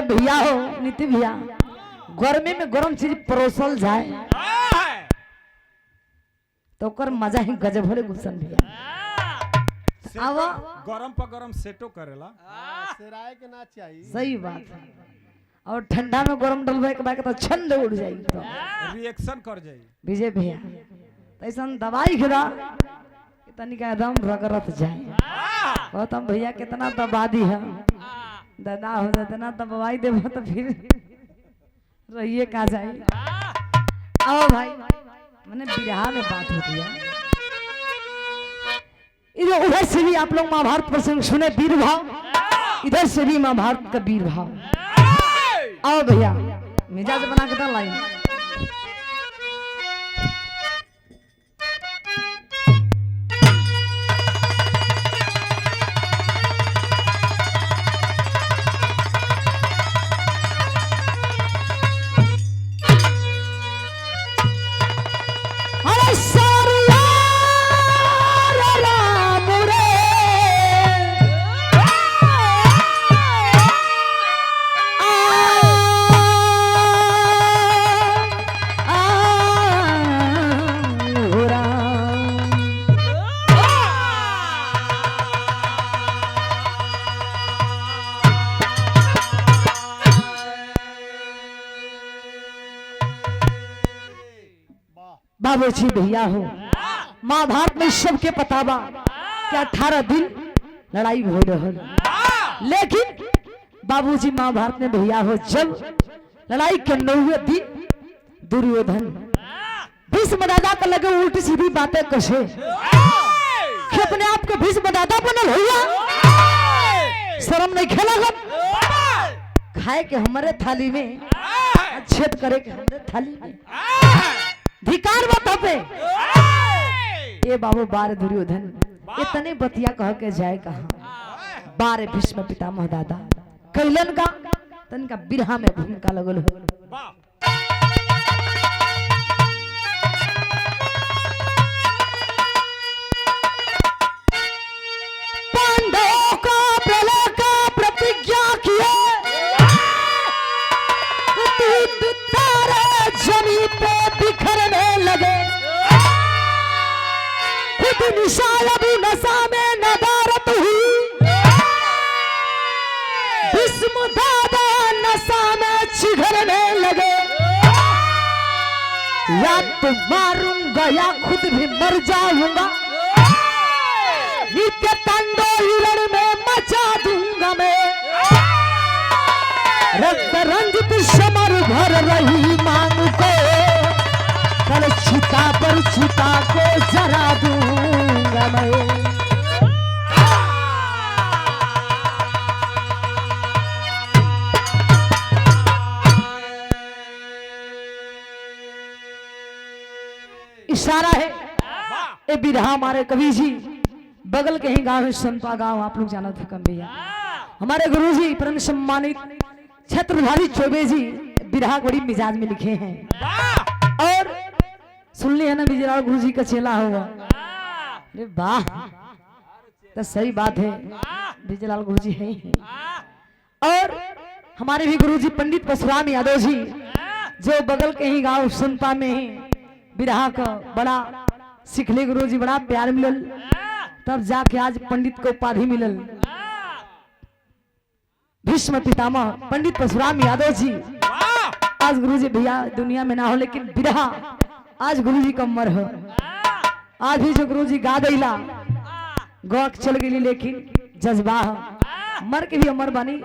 भैया हो नीति भैया, गर्मी में गरम चीज परोसल जाए तो कर मजा ही गजब होले गुलशन भैया। अब गरम पर गरम सेटो करेला सेराय के ना चाहिए। सही बात है। और ठंडा में गरम डलवे के बाद तो छंद उड़ जाई तो रिएक्शन कर जाई विजय भैया। ऐसा दवाई खिला तनिक एकदम रगरत जाए। गौतम भैया कितना दबा दी है दादा हो इतना दबाई देव तो फिर रहिए कहा जाए। आओ भाई मैंने बिरहा में बात होती है। इधर उधर से भी आप लोग महाभारत प्रसंग सुने वीर भाव, इधर से भी महाभारत का वीर भाव। आओ भैया मिजाज बना के तो लाइन बाबूजी भैया हो। महाभारत में सबके पता बा कि 18 दिन लड़ाई हो रहल, लेकिन बाबूजी महाभारत में भैया हो जब लड़ाई के 9वें दिन दुर्योधन भीष्म दादा को लगे उल्टी सीधी बातें कसे कि अपने आप को भीष्म दादा बनल हुआ, शर्म नहीं खेला खाए के हमारे थाली में छेद करे के हमारे थाली में धिकार बता पे ये बाबू बारे दुर्योधन इतने बतिया कह के जाए कहा बारे भीष्म पितामह दादा कैलन का तनका बिरहा में भूमिका लगल हो। पांडवों का प्रलय का प्रतिज्ञा किए तारे जमीन पे बिखरने लगे, खुद निशाल अभी नशा में नदारत हुई, भीष्म दादा नशा में चिघरने लगे, या तो मारूंगा या खुद भी मर जाऊंगा, नित्य तांडव हिरण में मचा दूंगा मैं, रक्त रंजित समर भर रही मांग को, कल चिता पर चिता को जरा दूंगा मैं। इशारा है ये बिरहा हमारे कवि जी बगल के ही गांव है संपा गांव, आप लोग जाना थे कम भैया। हमारे गुरु जी परम सम्मानित छत्रधारी चौबे जी बिरहा बड़ी मिजाज में लिखे हैं और सुन लिया ना बिजलाल गुरु जी का चेला होगा। अरे वाह तो सही बात है बिजलाल गुरु जी है। और हमारे भी गुरु जी पंडित परशुराम यादव जी जो बगल के ही गांव सुनपा में ही बिरहा का बड़ा सिखले गुरु जी बड़ा प्यार मिलल, तब जाके आज पंडित को उपाधि मिलल। भीष्म पितामह पंडित परशुराम यादव जी आज गुरु जी भैया दुनिया में ना हो, लेकिन बिरहा आज गुरु जी का अमर है। आज भी जो गुरु जी गा दिला गौ चल गई, लेकिन जज्बा है मर के भी अमर बनी।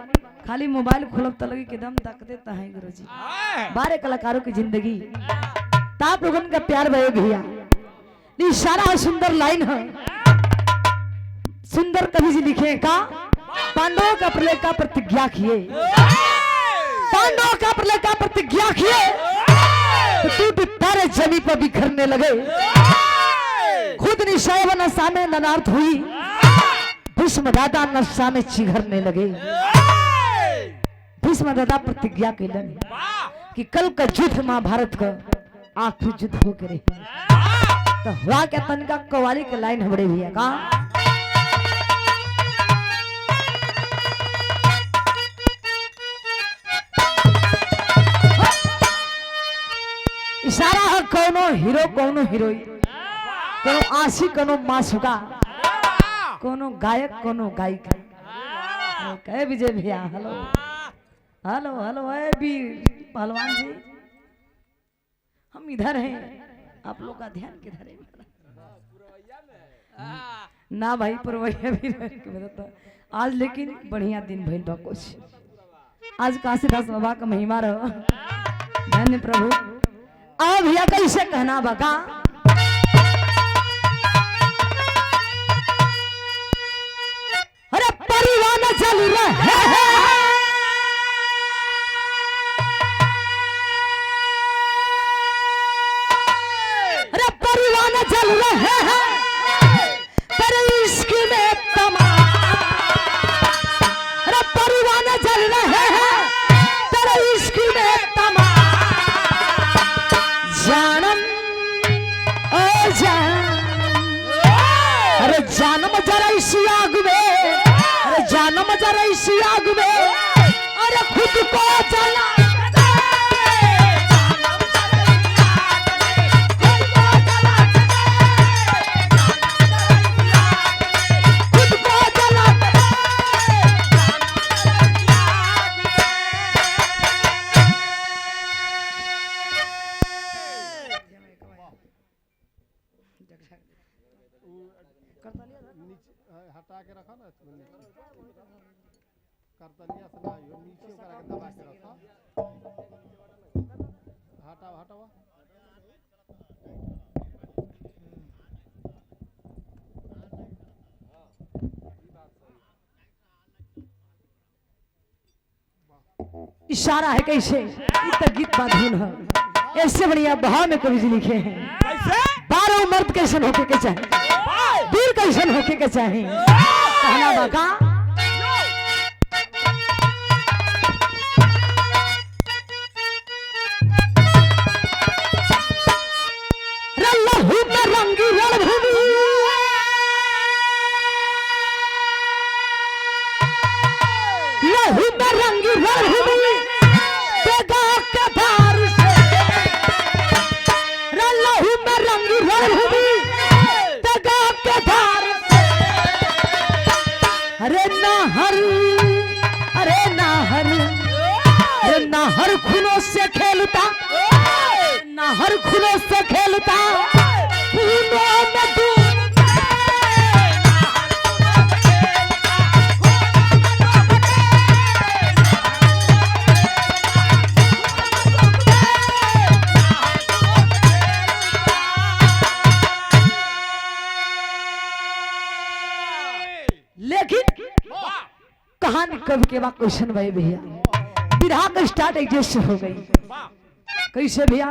खाली मोबाइल खोलब तो लगी कि दम तक देता है गुरु जी। बारह कलाकारों की जिंदगी ताप लोगन का प्यार भय भैया। इशारा है सुंदर लाइन है, सुंदर कवि जी लिखे का पांडवों का प्रलय का प्रतिज्ञा किए, पांडवों का प्रलय का प्रतिज्ञा किए तो टूट तारे जमीन पर बिखरने लगे, खुद निशाय व नशा में ननार्थ हुई, भीष्म दादा नशा में चिघरने लगे। भीष्म दादा प्रतिज्ञा कैलन कि कल का युद्ध महाभारत का आखिरी युद्ध हो करे तो हुआ क्या तनिका कवाली के लाइन हमरे भैया का कोनो हीरो कोनो हीरोइन, कोनो आशिक कोनो मासूका, कोनो गायक कोनो गायिका। कहे विजय भैया हेलो हेलो हेलो। है वीर पहलवान जी, हम इधर हैं, आप लोग का ध्यान किधर है? ना भाई पुरवैया भी तो आज लेकिन बढ़िया दिन भइल बा। कुछ आज काशीदास बाबा का महिमा रहो। धन्य प्रभु। आओ भैया कैसे कहना बका, अरे परिवार चल रहे अरे परिवार चल रहे तेरे इश्क में तमा, अरे परिवार चल रहे तेरे इश्क में तमा, जानम ओ जानम, अरे जानम जरा इसी आग में, अरे जानम जरा इसी आग में, अरे खुद को जला हटा के रखा ना, करतलिया से ना नीचे करा के दबा के रखा। हटाओ हटाओ। इशारा है कैसे, तो गीत बाधुन है। ऐसे बढ़िया भाव में कवि जी लिखे हैं, बारह मर्द कैसन होके के चाहे, वीर कैसन होके के चाहे। कहना बाका लहू में रंगी रणभूमि, लहू में रंगी रणभूमि तेगा के धार से, लहू में रंगी रणभूमि तेगा के धार से, अरे नाहर, अरे नाहर, अरे नाहर खूनों से खेलता, नाहर खूनों से खेलता, खूनों में डूब लेकिन कहानी कब के बाद क्वेश्चन भाई भैया, विधा का स्टार्ट एक जैसे हो गई। कैसे भैया,